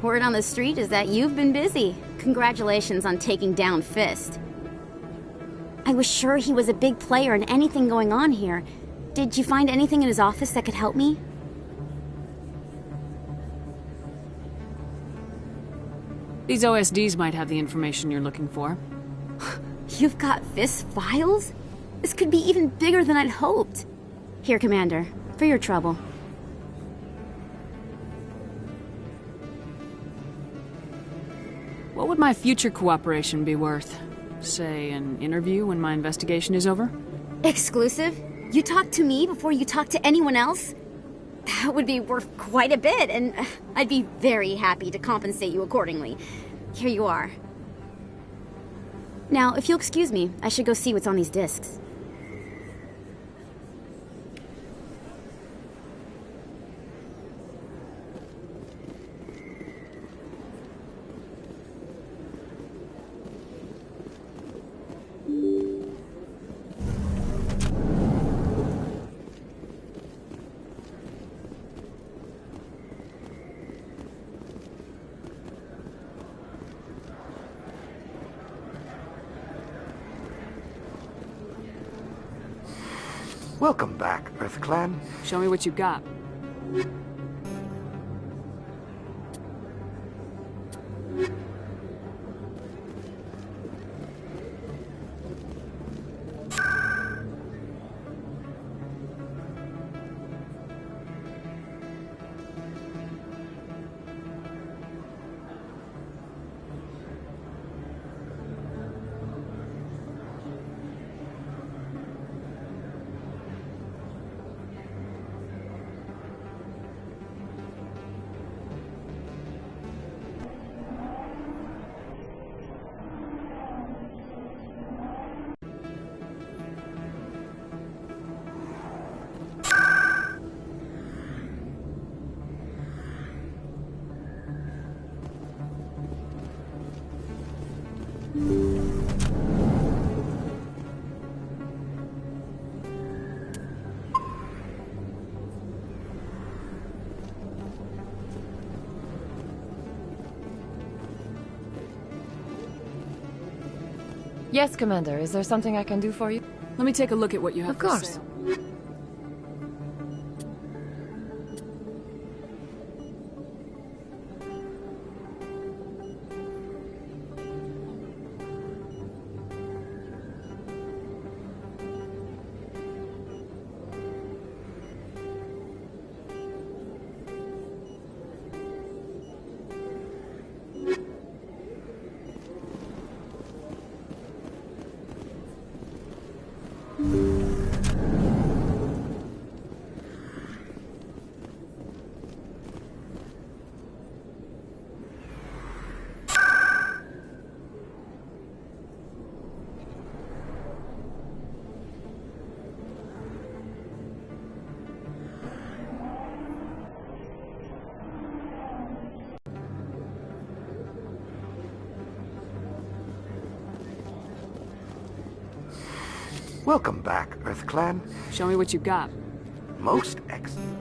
Word on the street is that you've been busy. Congratulations on taking down Fist. I was sure he was a big player in anything going on here. Did you find anything in his office that could help me? These OSDs might have the information you're looking for. You've got Fist's files? This could be even bigger than I'd hoped. Here, Commander, for your trouble. What would my future cooperation be worth? Say, an interview when my investigation is over? Exclusive? You talk to me before you talk to anyone else? That would be worth quite a bit, and I'd be very happy to compensate you accordingly. Here you are. Now, if you'll excuse me, I should go see what's on these discs. Welcome back, Earth Clan. Show me what you got. Yes, Commander. Is there something I can do for you? Let me take a look at what you have Of course. for sale. Welcome back, Earth Clan. Show me what you got. Most excellent.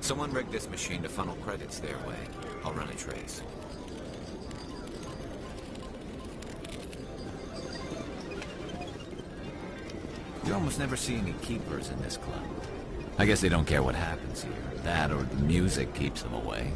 Someone rigged this machine to funnel credits their way. I'll run a trace. You almost never see any keepers in this club. I guess they don't care what happens here. That or the music keeps them away.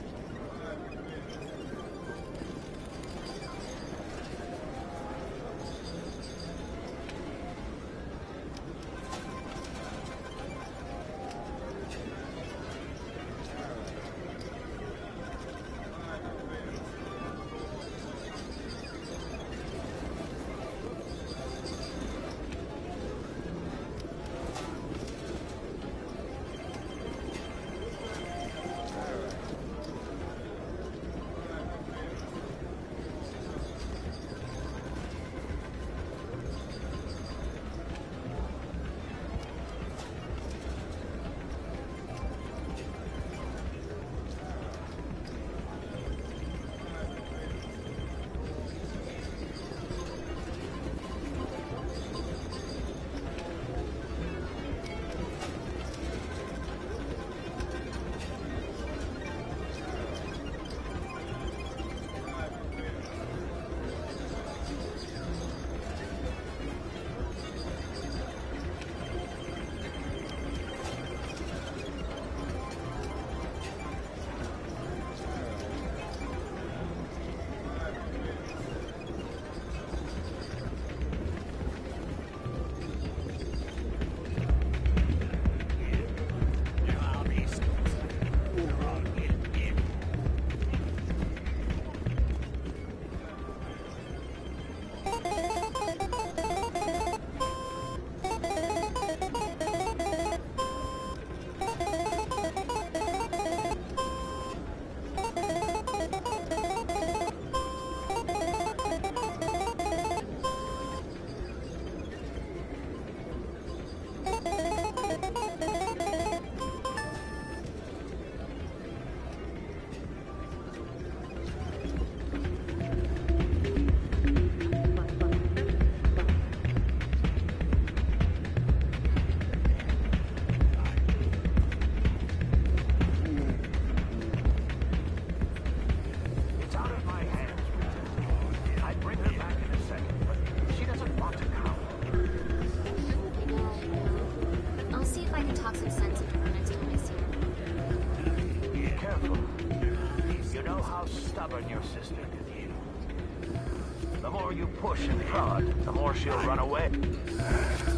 She'll run away.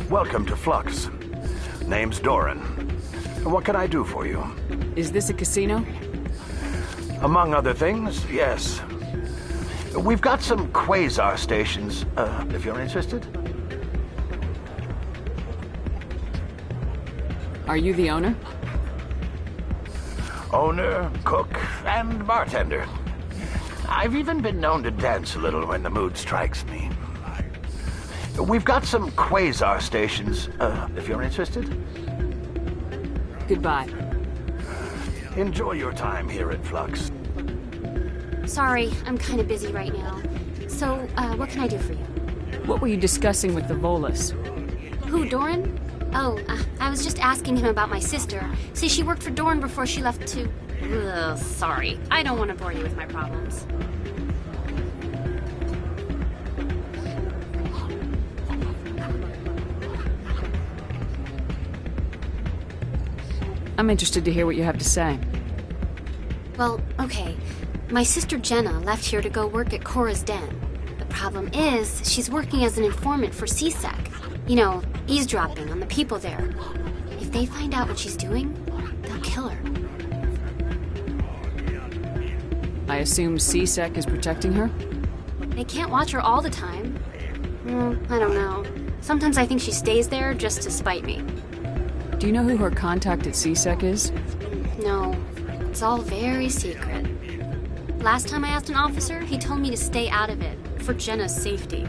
Welcome to Flux. Name's Doran. What can I do for you? Is this a casino? Among other things, yes. We've got some quasar stations, if you're interested. Are you the owner? Owner, cook, and bartender. I've even been known to dance a little when the mood strikes me. We've got some quasar stations, if you're interested. Goodbye. Enjoy your time here at Flux. Sorry, I'm kind of busy right now. So, what can I do for you? What were you discussing with the Volus? Who, Doran? Oh, I was just asking him about my sister. See, she worked for Doran before she left to... Ugh, sorry. I don't want to bore you with my problems. I'm interested to hear what you have to say. Well, okay. My sister Jenna left here to go work at Cora's Den. The problem is, she's working as an informant for CSEC. You know, eavesdropping on the people there. If they find out what she's doing, they'll kill her. I assume CSEC is protecting her? They can't watch her all the time. I don't know. Sometimes I think she stays there just to spite me. Do you know who her contact at CSEC is? No, it's all very secret. Last time I asked an officer, he told me to stay out of it, for Jenna's safety.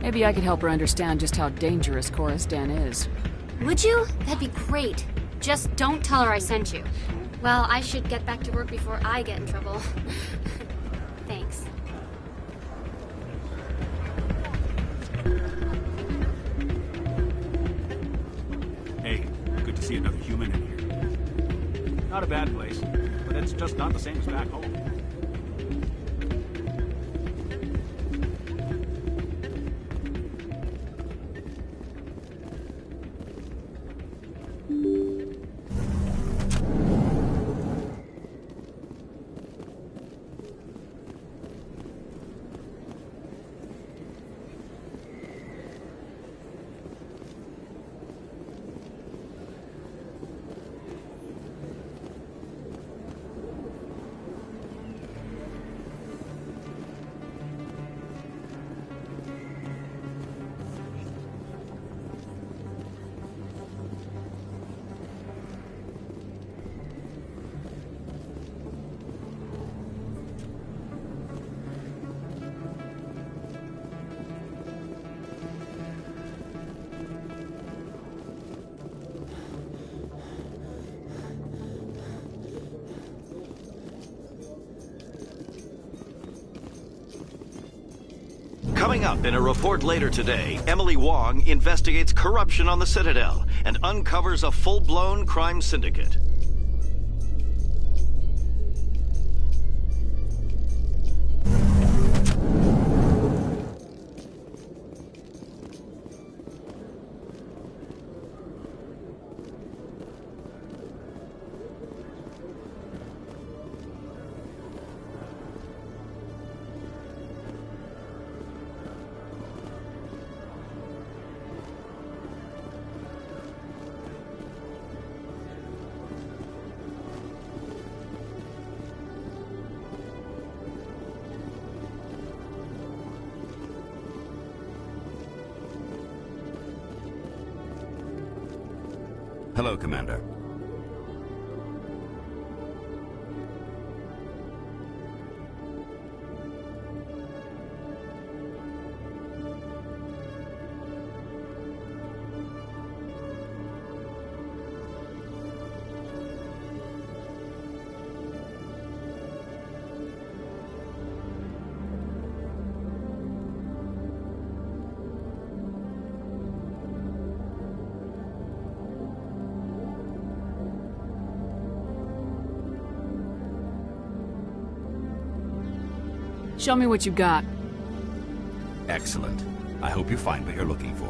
Maybe I could help her understand just how dangerous Cora's Den is. Would you? That'd be great. Just don't tell her I sent you. Well, I should get back to work before I get in trouble. Thanks. see another human in here. Not a bad place, but it's just not the same as back home. Coming up in a report later today, Emily Wong investigates corruption on the Citadel and uncovers a full-blown crime syndicate. Hello, Commander. Show me what you got. Excellent. I hope you find what you're looking for.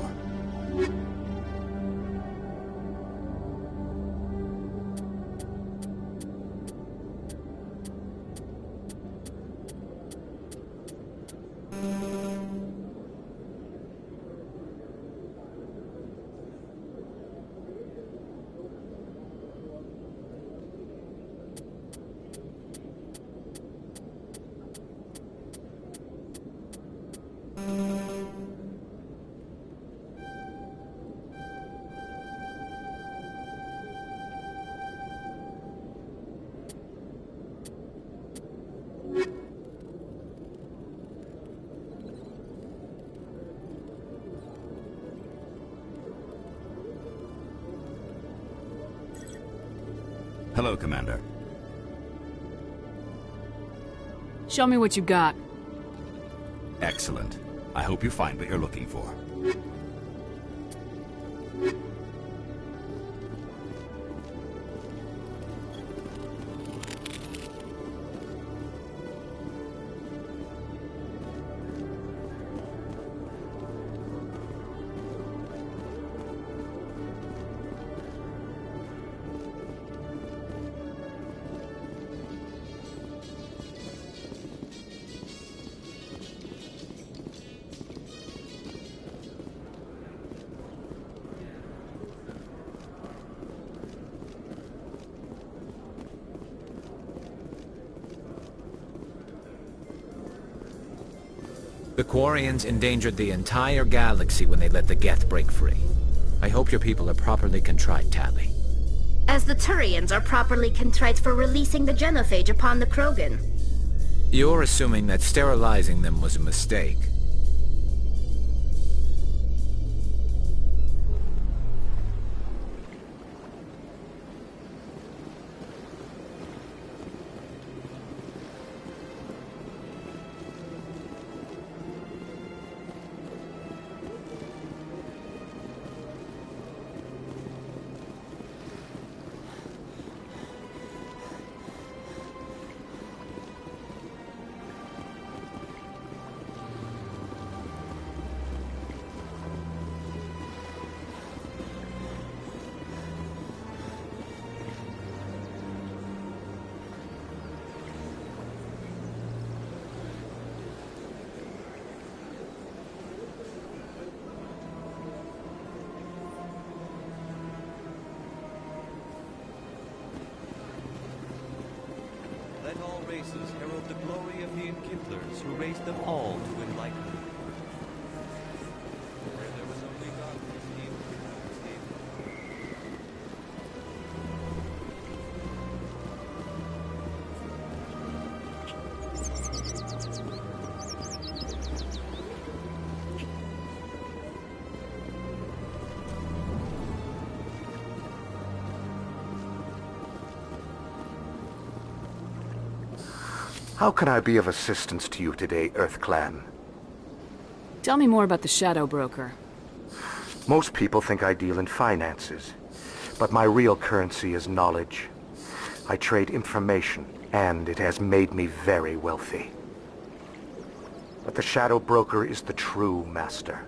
Hello, Commander. Show me what you got. Excellent. I hope you find what you're looking for. The Quarians endangered the entire galaxy when they let the Geth break free. I hope your people are properly contrite, Tali. As the Turians are properly contrite for releasing the genophage upon the Krogan. You're assuming that sterilizing them was a mistake. like all races, herald the glory of the Enkindlers, who raised them all to enlightenment. Where there was only darkness, he who How can I be of assistance to you today, Earth Clan? Tell me more about the Shadow Broker. Most people think I deal in finances, but my real currency is knowledge. I trade information, and it has made me very wealthy. But the Shadow Broker is the true master.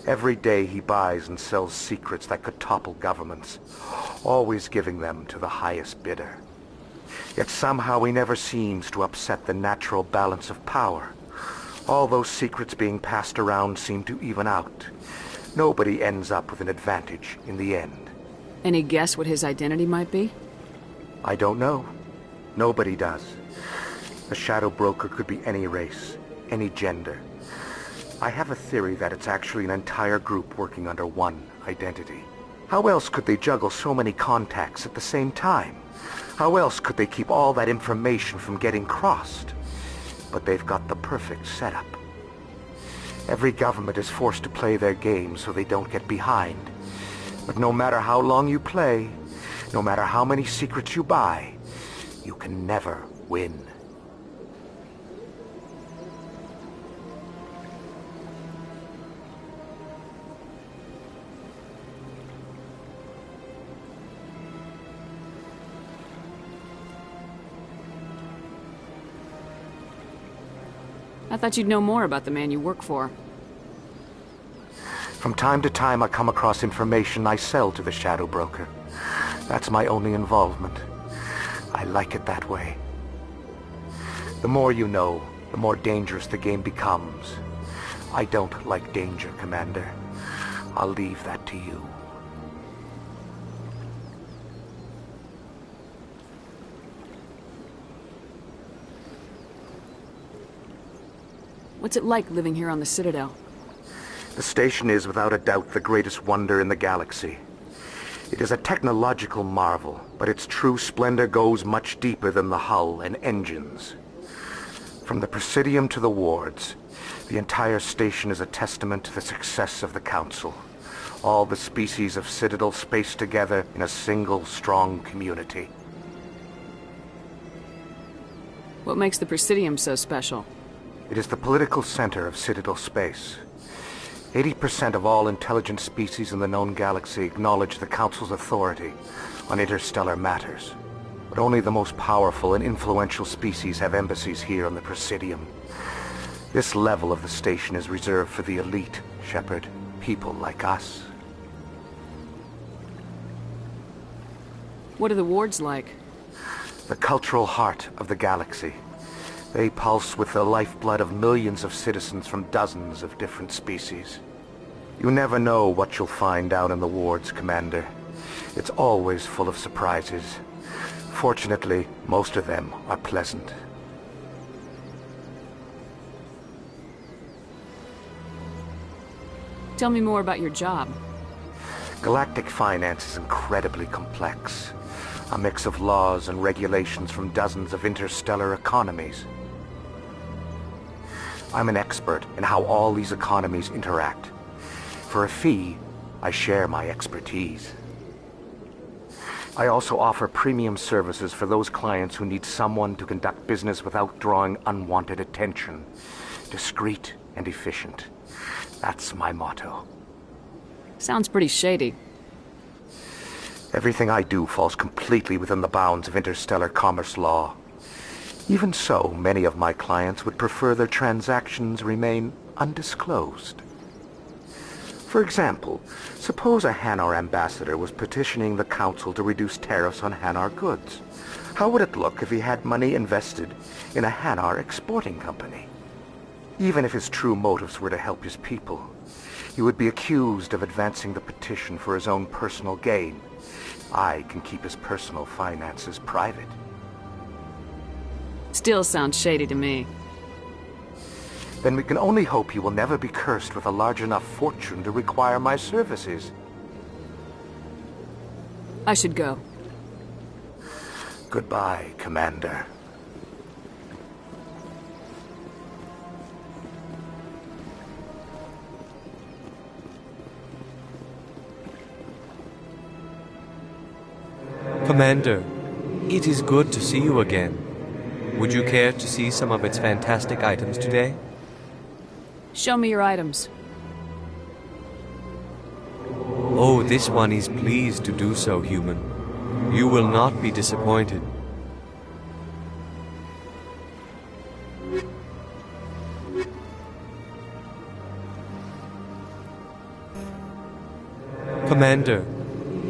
Every day he buys and sells secrets that could topple governments, always giving them to the highest bidder. Yet somehow he never seems to upset the natural balance of power. All those secrets being passed around seem to even out. Nobody ends up with an advantage in the end. Any guess what his identity might be? I don't know. Nobody does. The Shadow Broker could be any race, any gender. I have a theory that it's actually an entire group working under one identity. How else could they juggle so many contacts at the same time? How else could they keep all that information from getting crossed? But they've got the perfect setup. Every government is forced to play their game so they don't get behind. But no matter how long you play, no matter how many secrets you buy, you can never win. I thought you'd know more about the man you work for. From time to time I come across information I sell to the Shadow Broker. That's my only involvement. I like it that way. The more you know, the more dangerous the game becomes. I don't like danger, Commander. I'll leave that to you. What's it like living here on the Citadel? The station is without a doubt the greatest wonder in the galaxy. It is a technological marvel, but its true splendor goes much deeper than the hull and engines. From the Presidium to the wards, the entire station is a testament to the success of the Council. All the species of Citadel spaced together in a single strong community. What makes the Presidium so special? It is the political center of Citadel space. 80% of all intelligent species in the known galaxy acknowledge the Council's authority on interstellar matters. But only the most powerful and influential species have embassies here on the Presidium. This level of the station is reserved for the elite, Shepard. People like us. What are the wards like? The cultural heart of the galaxy. They pulse with the lifeblood of millions of citizens from dozens of different species. You never know what you'll find out in the wards, Commander. It's always full of surprises. Fortunately, most of them are pleasant. Tell me more about your job. Galactic finance is incredibly complex. A mix of laws and regulations from dozens of interstellar economies. I'm an expert in how all these economies interact. For a fee, I share my expertise. I also offer premium services for those clients who need someone to conduct business without drawing unwanted attention. Discreet and efficient. That's my motto. Sounds pretty shady. Everything I do falls completely within the bounds of interstellar commerce law. Even so, many of my clients would prefer their transactions remain undisclosed. For example, suppose a Hanar ambassador was petitioning the Council to reduce tariffs on Hanar goods. How would it look if he had money invested in a Hanar exporting company? Even if his true motives were to help his people, he would be accused of advancing the petition for his own personal gain. I can keep his personal finances private. Still sounds shady to me. Then we can only hope you will never be cursed with a large enough fortune to require my services. I should go. Goodbye, Commander. Commander, it is good to see you again. Would you care to see some of its fantastic items today? Show me your items. Oh, this one is pleased to do so, human. You will not be disappointed. Commander,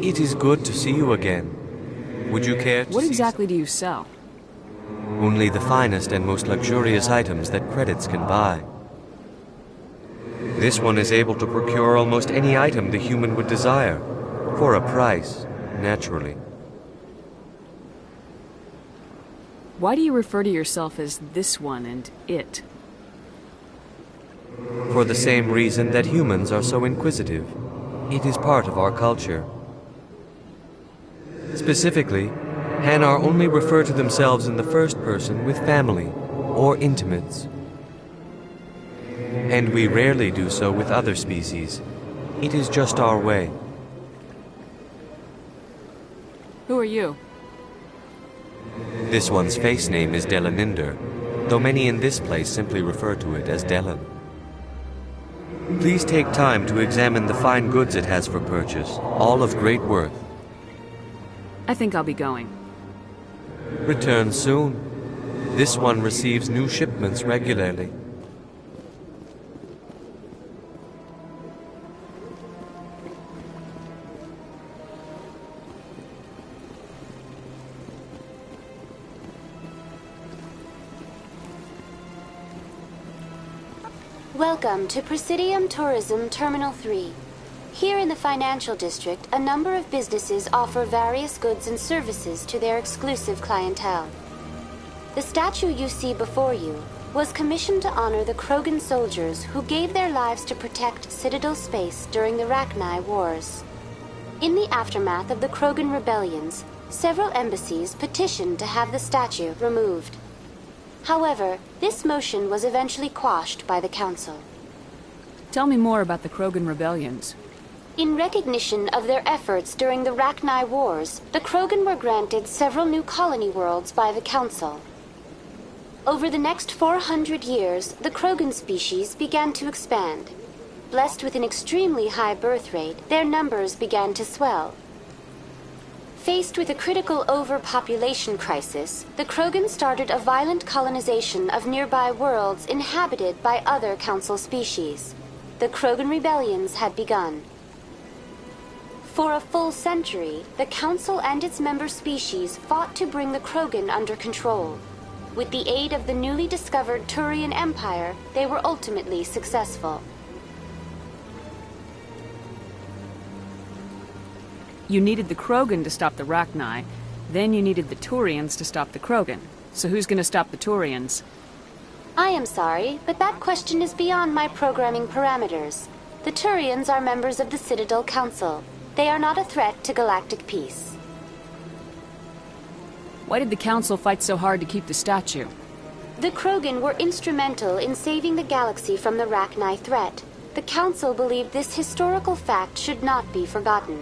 it is good to see you again. Would you care to What exactly do you sell? Only the finest and most luxurious items that credits can buy. This one is able to procure almost any item the human would desire, for a price, naturally. Why do you refer to yourself as this one and it? For the same reason that humans are so inquisitive. It is part of our culture. Specifically, Hanar only refer to themselves in the first person with family or intimates. And we rarely do so with other species. It is just our way. Who are you? This one's face name is Delaninder, though many in this place simply refer to it as Delan. Please take time to examine the fine goods it has for purchase, all of great worth. I think I'll be going. Return soon. This one receives new shipments regularly. Welcome to Presidium Tourism Terminal 3. Here in the financial district, a number of businesses offer various goods and services to their exclusive clientele. The statue you see before you was commissioned to honor the Krogan soldiers who gave their lives to protect Citadel space during the Rachni Wars. In the aftermath of the Krogan rebellions, several embassies petitioned to have the statue removed. However, this motion was eventually quashed by the Council. Tell me more about the Krogan rebellions. In recognition of their efforts during the Rachni Wars, the Krogan were granted several new colony worlds by the Council. Over the next 400 years, the Krogan species began to expand. Blessed with an extremely high birth rate, their numbers began to swell. Faced with a critical overpopulation crisis, the Krogan started a violent colonization of nearby worlds inhabited by other Council species. The Krogan rebellions had begun. For a full century, the Council and its member species fought to bring the Krogan under control. With the aid of the newly discovered Turian Empire, they were ultimately successful. You needed the Krogan to stop the Rachni, then you needed the Turians to stop the Krogan. So who's gonna stop the Turians? I am sorry, but that question is beyond my programming parameters. The Turians are members of the Citadel Council. They are not a threat to galactic peace. Why did the Council fight so hard to keep the statue? The Krogan were instrumental in saving the galaxy from the Rachni threat. The Council believed this historical fact should not be forgotten.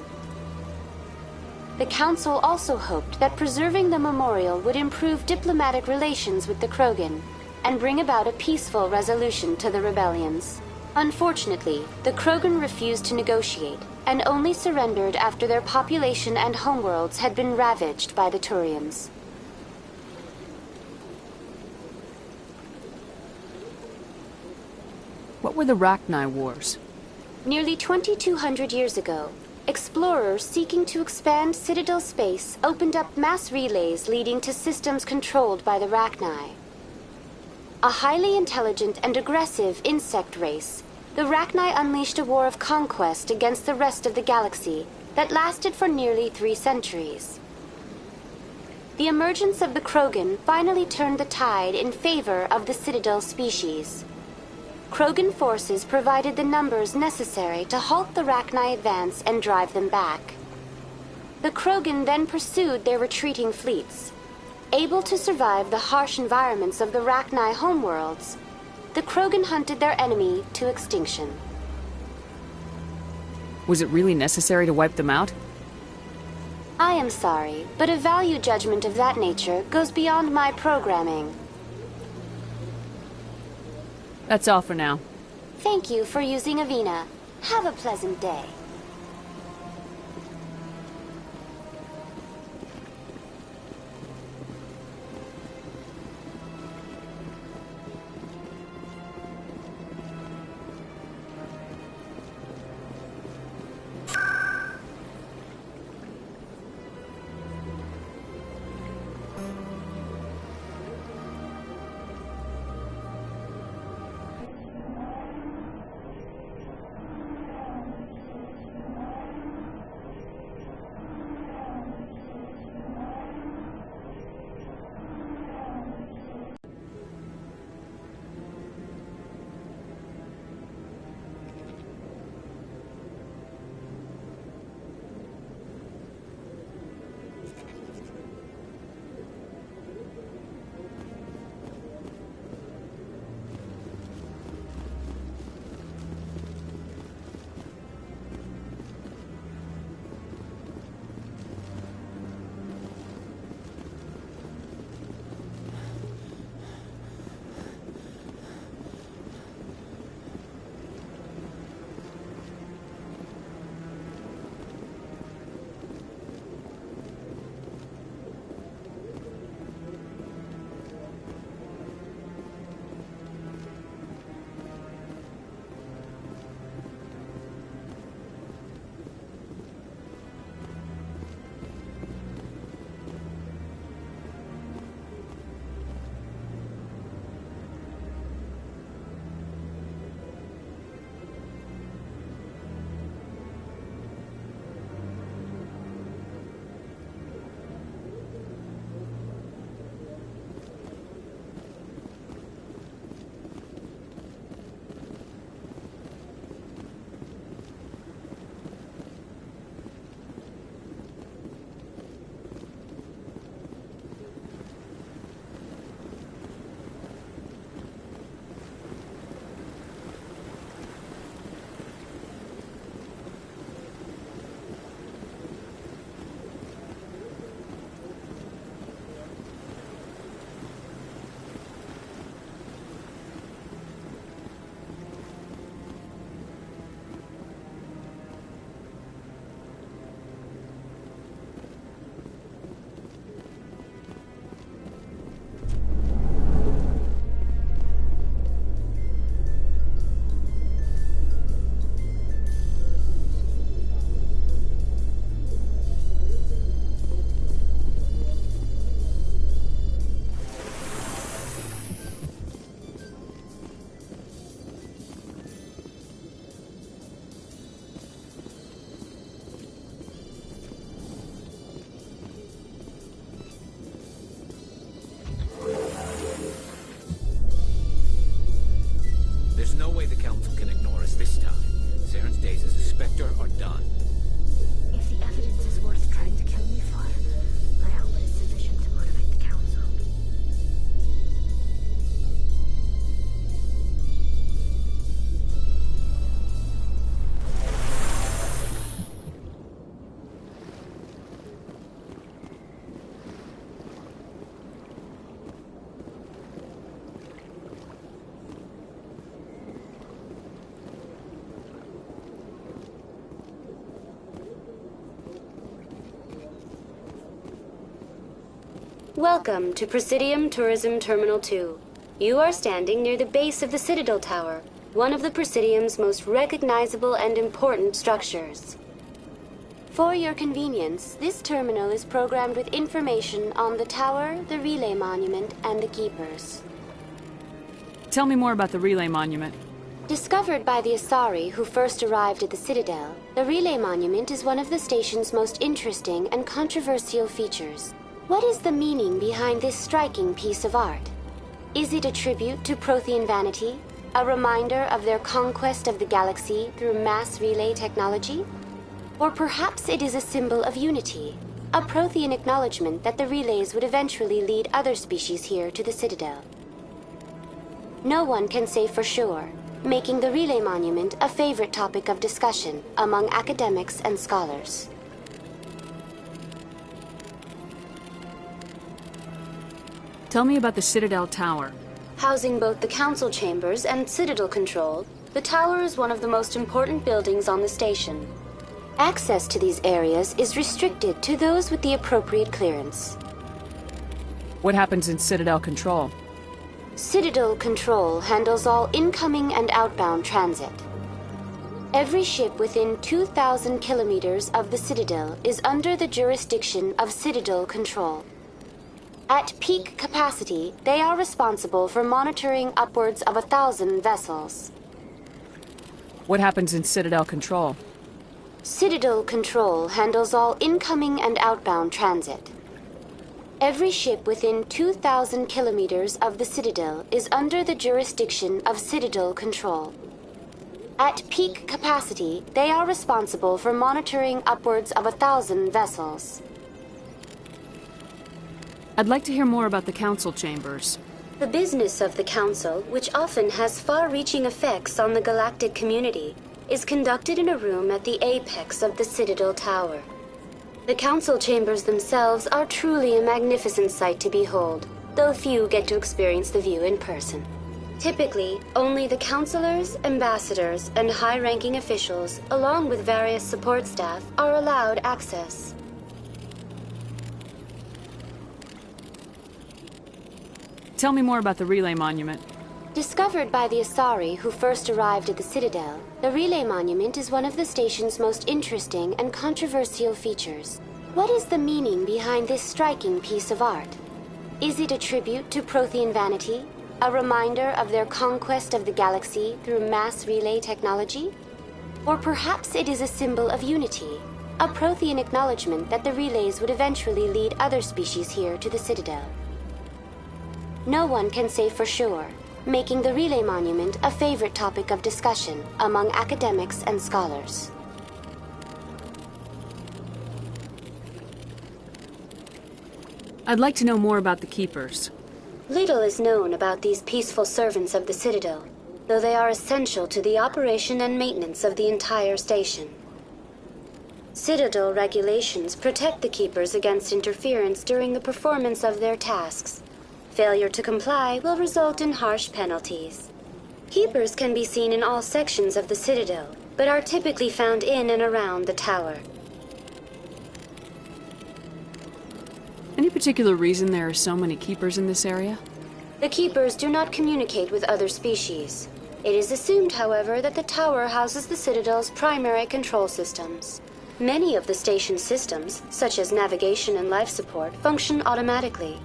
The Council also hoped that preserving the memorial would improve diplomatic relations with the Krogan and bring about a peaceful resolution to the rebellions. Unfortunately, the Krogan refused to negotiate and only surrendered after their population and homeworlds had been ravaged by the Turians. What were the Rachni Wars? Nearly 2,200 years ago, explorers seeking to expand Citadel space opened up mass relays leading to systems controlled by the Rachni. A highly intelligent and aggressive insect race, the Rachni unleashed a war of conquest against the rest of the galaxy that lasted for nearly 3 centuries. the emergence of the Krogan finally turned the tide in favor of the Citadel species. Krogan forces provided the numbers necessary to halt the Rachni advance and drive them back. The Krogan then pursued their retreating fleets. Able to survive the harsh environments of the Rachni homeworlds, the Krogan hunted their enemy to extinction. Was it really necessary to wipe them out? I am sorry, but a value judgment of that nature goes beyond my programming. That's all for now. Thank you for using Avina. Have a pleasant day. There's no way the Council can ignore us this time. Saren's days as a Spectre are done. If the evidence is worth trying to kill me for, I hope it is sufficient to motivate the Council. Welcome to Presidium Tourism Terminal 2. You are standing near the base of the Citadel Tower, one of the Presidium's most recognizable and important structures. For your convenience, this terminal is programmed with information on the tower, the relay monument, and the keepers. Tell me more about the relay monument. Discovered by the Asari who first arrived at the Citadel, the relay monument is one of the station's most interesting and controversial features. What is the meaning behind this striking piece of art? Is it a tribute to Prothean vanity? A reminder of their conquest of the galaxy through mass relay technology? Or perhaps it is a symbol of unity, a Prothean acknowledgement that the relays would eventually lead other species here to the Citadel. No one can say for sure, making the relay monument a favorite topic of discussion among academics and scholars. Tell me about the Citadel Tower. Housing both the council chambers and Citadel control, the tower is one of the most important buildings on the station. Access to these areas is restricted to those with the appropriate clearance. What happens in Citadel control? Citadel control handles all incoming and outbound transit. Every ship within 2,000 kilometers of the Citadel is under the jurisdiction of Citadel control. At peak capacity, they are responsible for monitoring upwards of 1,000 vessels. What happens in Citadel control? Citadel control handles all incoming and outbound transit. Every ship within 2,000 kilometers of the Citadel is under the jurisdiction of Citadel control. At peak capacity, they are responsible for monitoring upwards of 1,000 vessels. I'd like to hear more about the council chambers. The business of the Council, which often has far-reaching effects on the galactic community, is conducted in a room at the apex of the Citadel Tower. The Council chambers themselves are truly a magnificent sight to behold, though few get to experience the view in person. Typically, only the councilors, ambassadors, and high-ranking officials, along with various support staff, are allowed access. Tell me more about the relay monument. Discovered by the Asari who first arrived at the Citadel, the relay monument is one of the station's most interesting and controversial features. What is the meaning behind this striking piece of art? Is it a tribute to Prothean vanity? A reminder of their conquest of the galaxy through mass relay technology? Or perhaps it is a symbol of unity, a Prothean acknowledgement that the relays would eventually lead other species here to the Citadel. No one can say for sure, making the relay monument a favorite topic of discussion among academics and scholars. I'd like to know more about the Keepers. Little is known about these peaceful servants of the Citadel, though they are essential to the operation and maintenance of the entire station. Citadel regulations protect the Keepers against interference during the performance of their tasks. Failure to comply will result in harsh penalties. Keepers can be seen in all sections of the Citadel, but are typically found in and around the tower. Any particular reason there are so many Keepers in this area? The Keepers do not communicate with other species. It is assumed, however, that the tower houses the Citadel's primary control systems. Many of the station's systems, such as navigation and life support, function automatically.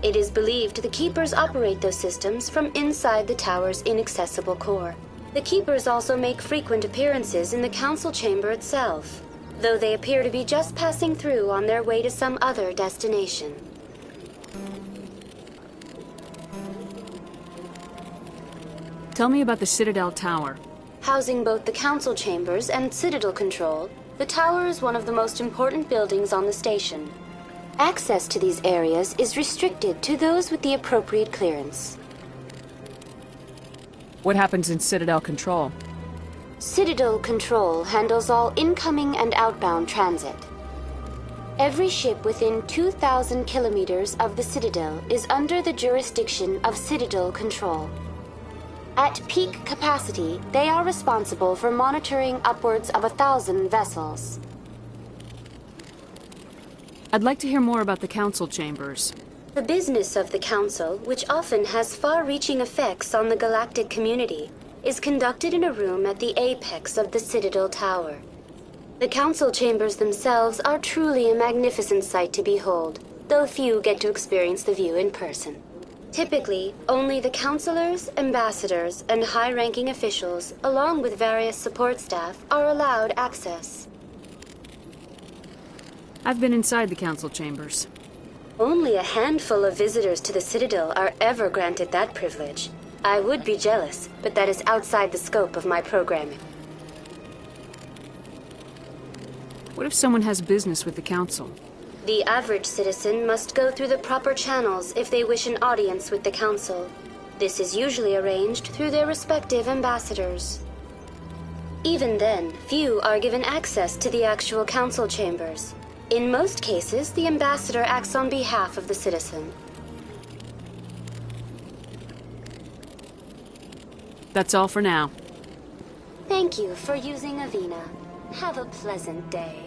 It is believed the Keepers operate those systems from inside the tower's inaccessible core. The Keepers also make frequent appearances in the Council chamber itself, though they appear to be just passing through on their way to some other destination. Tell me about the Citadel Tower. Housing both the Council chambers and Citadel control, the tower is one of the most important buildings on the station. Access to these areas is restricted to those with the appropriate clearance. What happens in Citadel control? Citadel control handles all incoming and outbound transit. Every ship within 2,000 kilometers of the Citadel is under the jurisdiction of Citadel control. At peak capacity, they are responsible for monitoring upwards of 1,000 vessels. I'd like to hear more about the Council chambers. The business of the Council, which often has far-reaching effects on the galactic community, is conducted in a room at the apex of the Citadel Tower. The Council chambers themselves are truly a magnificent sight to behold, though few get to experience the view in person. Typically, only the councilors, ambassadors, and high-ranking officials, along with various support staff, are allowed access. I've been inside the Council chambers. Only a handful of visitors to the Citadel are ever granted that privilege. I would be jealous, but that is outside the scope of my programming. What if someone has business with the Council? The average citizen must go through the proper channels if they wish an audience with the Council. This is usually arranged through their respective ambassadors. Even then, few are given access to the actual Council chambers. In most cases, the ambassador acts on behalf of the citizen. That's all for now. Thank you for using Avina. Have a pleasant day.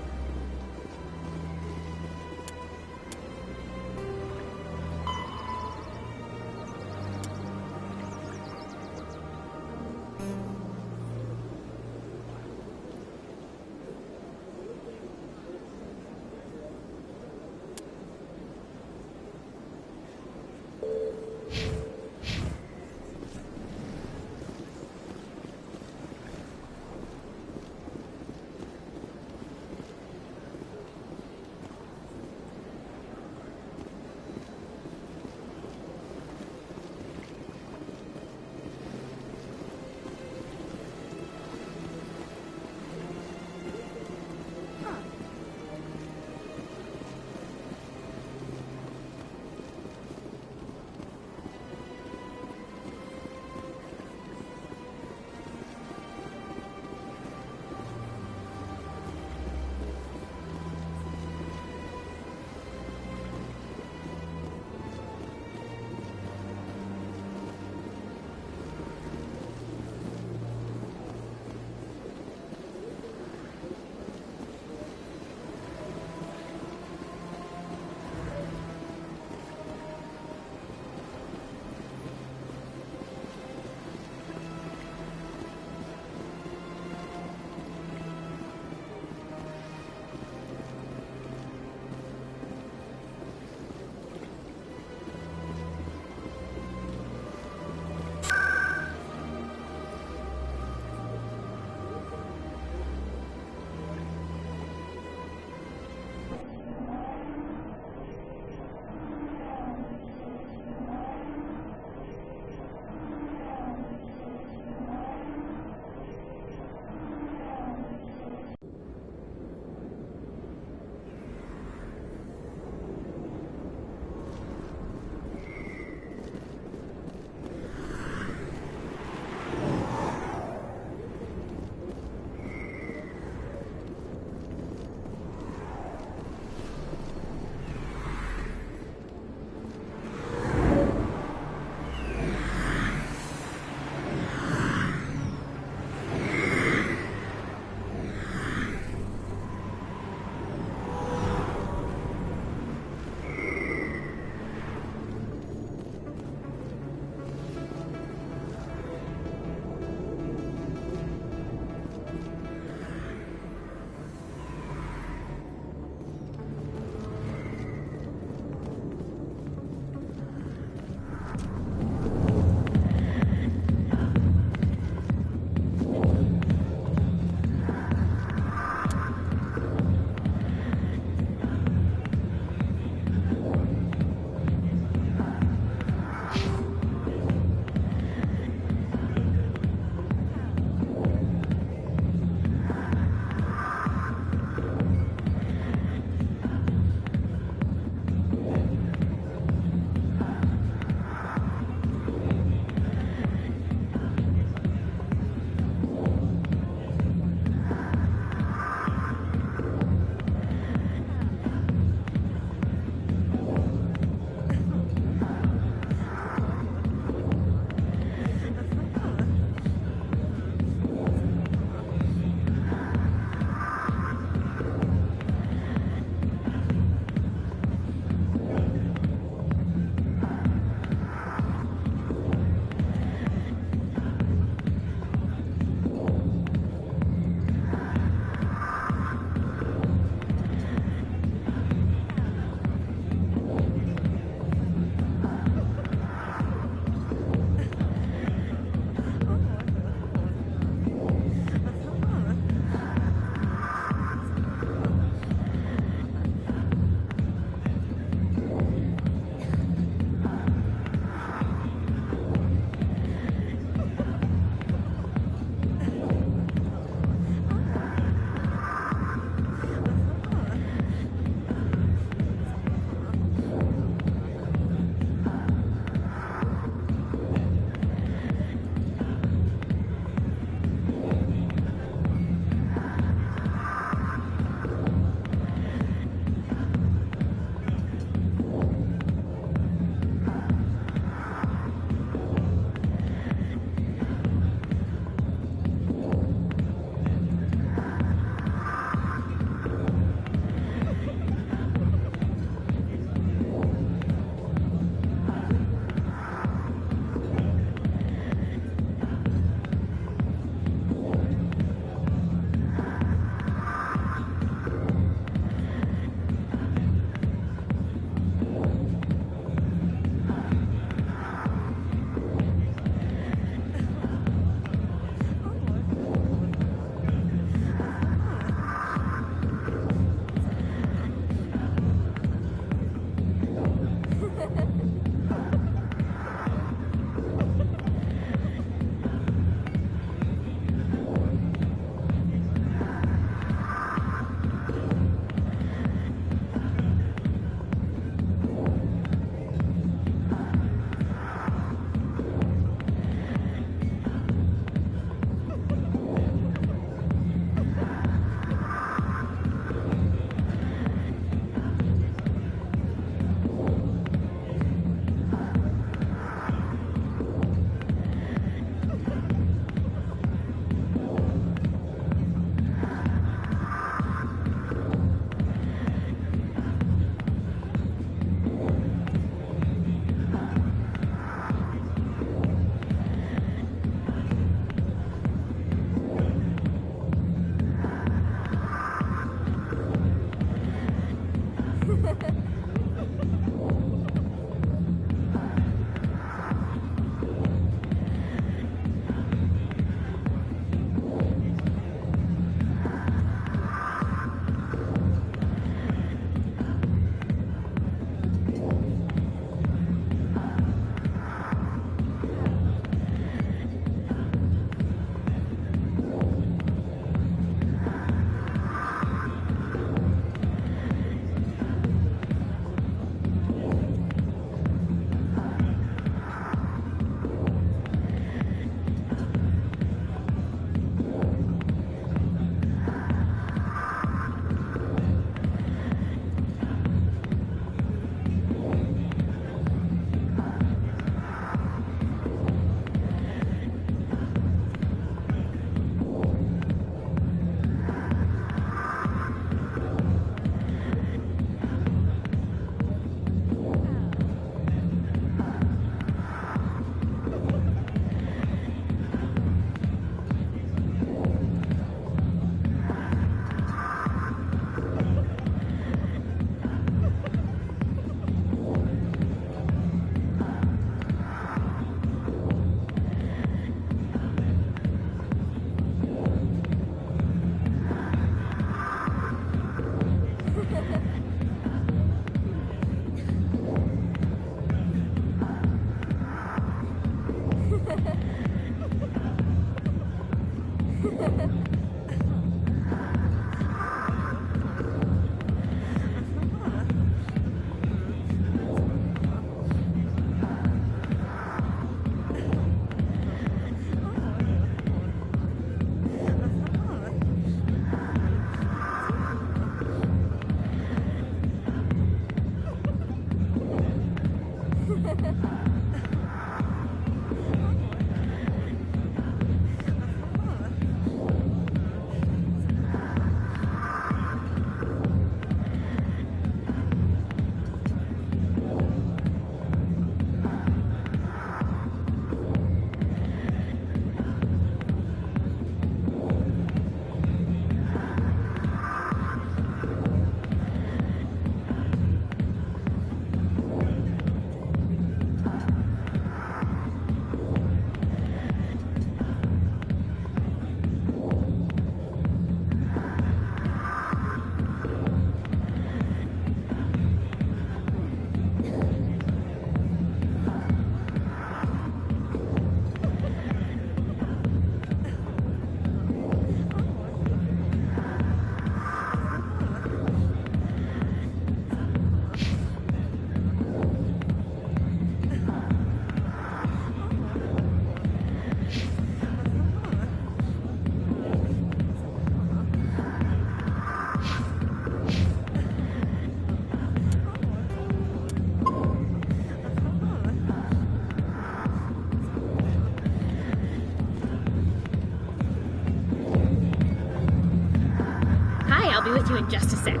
I'll be with you in just a sec.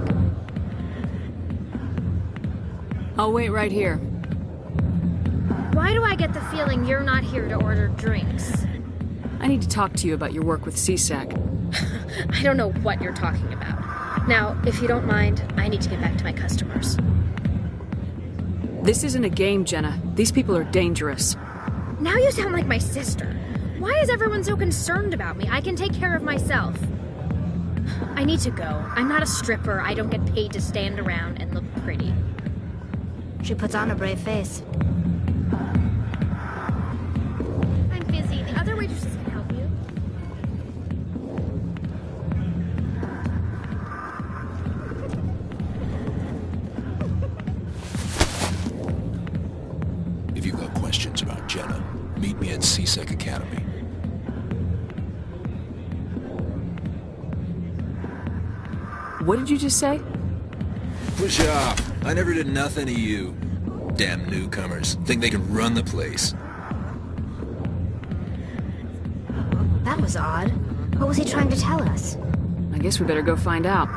I'll wait right here. Why do I get the feeling you're not here to order drinks? I need to talk to you about your work with CSAC. I don't know what you're talking about. Now, if you don't mind, I need to get back to my customers. This isn't a game, Jenna. These people are dangerous. Now you sound like my sister. Why is everyone so concerned about me? I can take care of myself. I need to go. I'm not a stripper. I don't get paid to stand around and look pretty. She puts on a brave face. I'm busy. The other waitresses can help you. If you've got questions about Jenna, meet me at CSEC Academy. What did you just say? Push off. I never did nothing to you. Damn newcomers. Think they can run the place. That was odd. What was he trying to tell us? I guess we better go find out.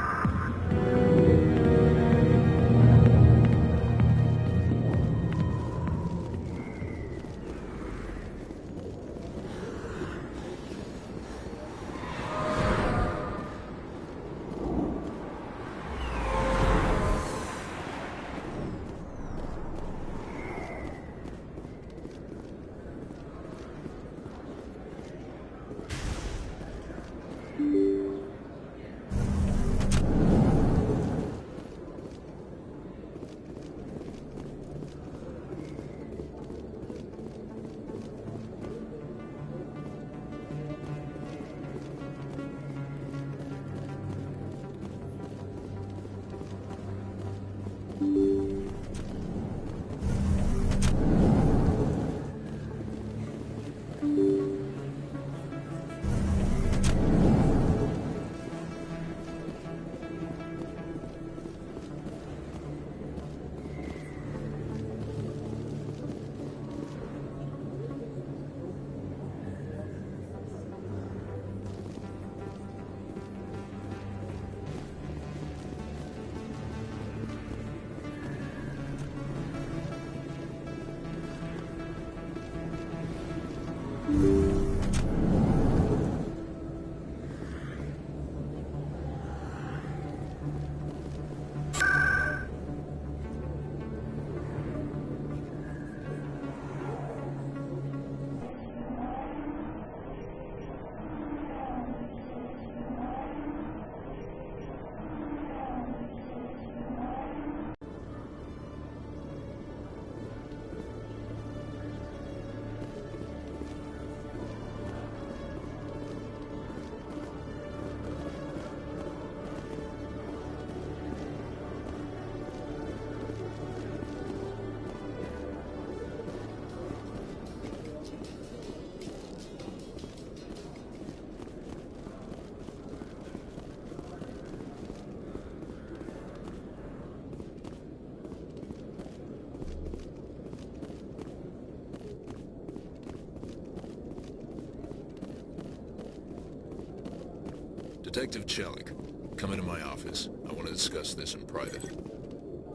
Detective Chelik, come into my office. I want to discuss this in private.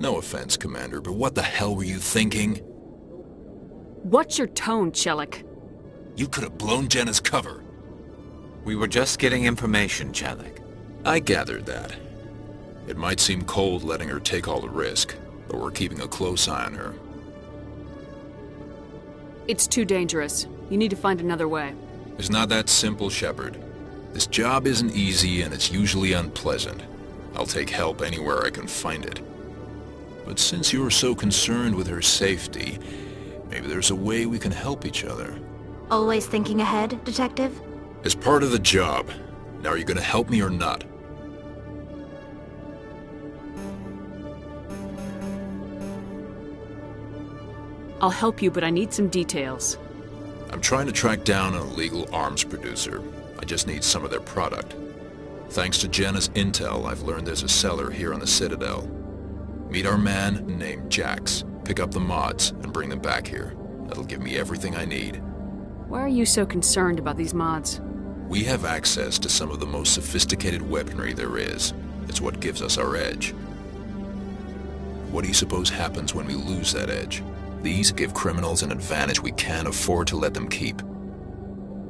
No offense, Commander, but what the hell were you thinking? What's your tone, Chelik? You could have blown Jenna's cover. We were just getting information, Chelik. I gathered that. It might seem cold letting her take all the risk, but we're keeping a close eye on her. It's too dangerous. You need to find another way. It's not that simple, Shepard. This job isn't easy and it's usually unpleasant. I'll take help anywhere I can find it. But since you're so concerned with her safety, maybe there's a way we can help each other. Always thinking ahead, Detective? As part of the job. Now are you gonna help me or not? I'll help you, but I need some details. I'm trying to track down an illegal arms producer. I just need some of their product. Thanks to Jenna's intel, I've learned there's a seller here on the Citadel. Meet our man named Jax, pick up the mods, and bring them back here. That'll give me everything I need. Why are you so concerned about these mods? We have access to some of the most sophisticated weaponry there is. It's what gives us our edge. What do you suppose happens when we lose that edge? These give criminals an advantage we can't afford to let them keep.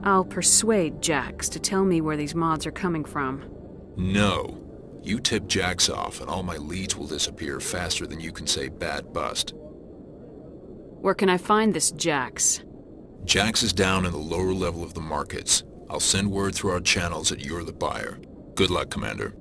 I'll persuade Jax to tell me where these mods are coming from. No. You tip Jax off and all my leads will disappear faster than you can say bad bust. Where can I find this Jax? Jax is down in the lower level of the markets. I'll send word through our channels that you're the buyer. Good luck, Commander.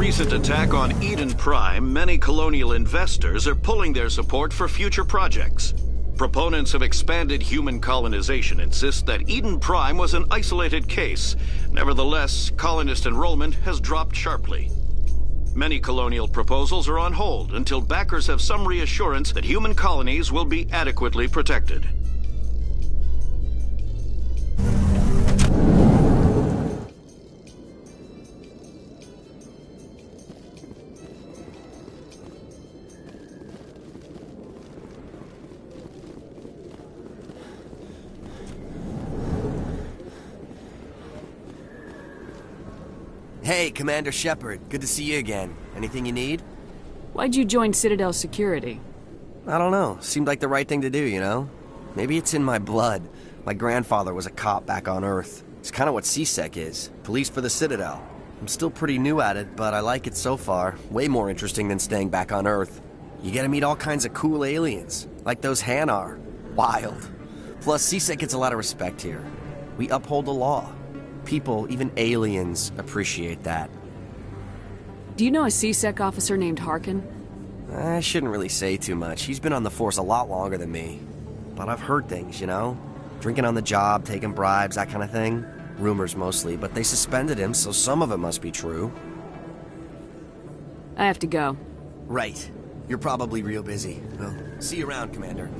recent attack on Eden Prime, many colonial investors are pulling their support for future projects. Proponents of expanded human colonization insist that Eden Prime was an isolated case. Nevertheless, colonist enrollment has dropped sharply. Many colonial proposals are on hold until backers have some reassurance that human colonies will be adequately protected. Hey, Commander Shepard. Good to see you again. Anything you need? Why'd you join Citadel Security? I don't know. Seemed like the right thing to do, you know? Maybe it's in my blood. My grandfather was a cop back on Earth. It's kind of what CSEC is. Police for the Citadel. I'm still pretty new at it, but I like it so far. Way more interesting than staying back on Earth. You get to meet all kinds of cool aliens, like those Hanar. Wild. Plus, CSEC gets a lot of respect here. We uphold the law. People, even aliens, appreciate that. Do you know a CSEC officer named Harkin? I shouldn't really say too much. He's been on the force a lot longer than me. But I've heard things, you know? Drinking on the job, taking bribes, that kind of thing. Rumors mostly, but they suspended him, so some of it must be true. I have to go. Right. You're probably real busy. Well, see you around, Commander.